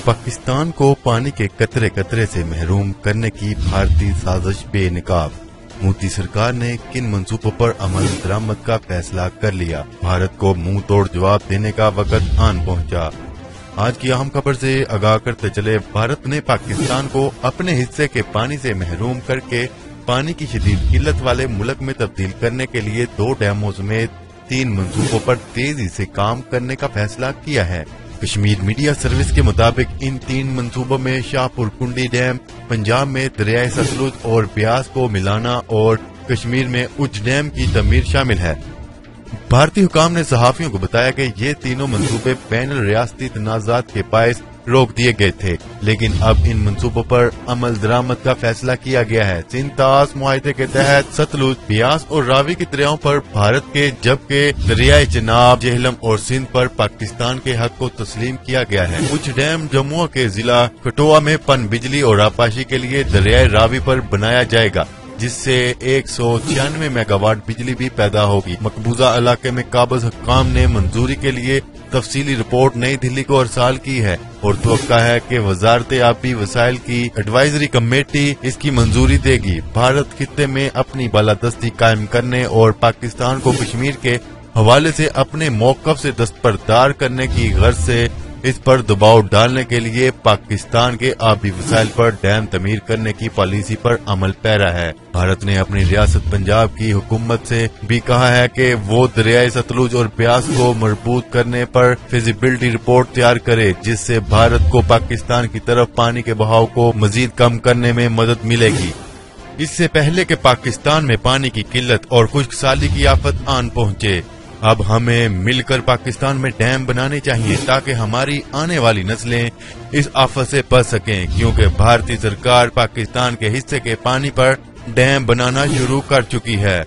पाकिस्तान को पानी के कतरे कतरे से महरूम करने की भारतीय साजिश बेनकाब। मोदी सरकार ने किन मंसूबों पर अमल दरामद का फैसला कर लिया। भारत को मुंह तोड़ जवाब देने का वक्त आन पहुंचा। आज की अहम खबर से आगाह करते चले, भारत ने पाकिस्तान को अपने हिस्से के पानी से महरूम करके पानी की शदीद किल्लत वाले मुल्क में तब्दील करने के लिए 2 डैमों समेत 3 मंसूबों पर तेजी से काम करने का फैसला किया है। कश्मीर मीडिया सर्विस के मुताबिक इन 3 मंसूबों में शाहपुर कुंडी डैम, पंजाब में दरियाए सतलुज और ब्यास को मिलाना और कश्मीर में उच्च डैम की तमीर शामिल है। भारतीय हुकाम ने सहाफियों को बताया कि ये तीनों मंसूबे बैन रियासती तनाज़ात के बायस रोक दिए गए थे, लेकिन अब इन मंसूबों पर अमल दरामद का फैसला किया गया है। सिंध-तास मुआहदे के तहत सतलुज, ब्यास और रावी के दरियाओं पर भारत के, जबकि दरियाए चनाब, जेहलम और सिंध पर पाकिस्तान के हक को तस्लीम किया गया है। उच्च डैम जम्मू के जिला कठुआ में पन बिजली और आबपाशी के लिए दरियाए रावी पर बनाया जाएगा, जिससे 196 मेगावाट बिजली भी पैदा होगी। मकबूजा इलाके में काबिज हुक्काम ने मंजूरी के लिए तफसीली रिपोर्ट नई दिल्ली को अरसाल की है और तवक्का है कि वजारत आबी वसाइल की एडवाइजरी कमेटी इसकी मंजूरी देगी। भारत खित्ते में अपनी बालादस्ती कायम करने और पाकिस्तान को कश्मीर के हवाले से अपने मौकफ से दस्तबरदार करने की गर्ज से इस पर दबाव डालने के लिए पाकिस्तान के आबी वसाइल पर डैम तमीर करने की पॉलिसी पर अमल पैरा है। भारत ने अपनी रियासत पंजाब की हुकूमत से भी कहा है कि वो दरियाए सतलुज और ब्यास को मजबूत करने पर फिजिबिलिटी रिपोर्ट तैयार करे, जिससे भारत को पाकिस्तान की तरफ पानी के बहाव को मजीद कम करने में मदद मिलेगी। इससे पहले कि पाकिस्तान में पानी की किल्लत और खुश्कसाली की आफत आन पहुंचे, अब हमें मिलकर पाकिस्तान में डैम बनाने चाहिए ताकि हमारी आने वाली नस्लें इस आफत से बच सकें, क्योंकि भारतीय सरकार पाकिस्तान के हिस्से के पानी पर डैम बनाना शुरू कर चुकी है।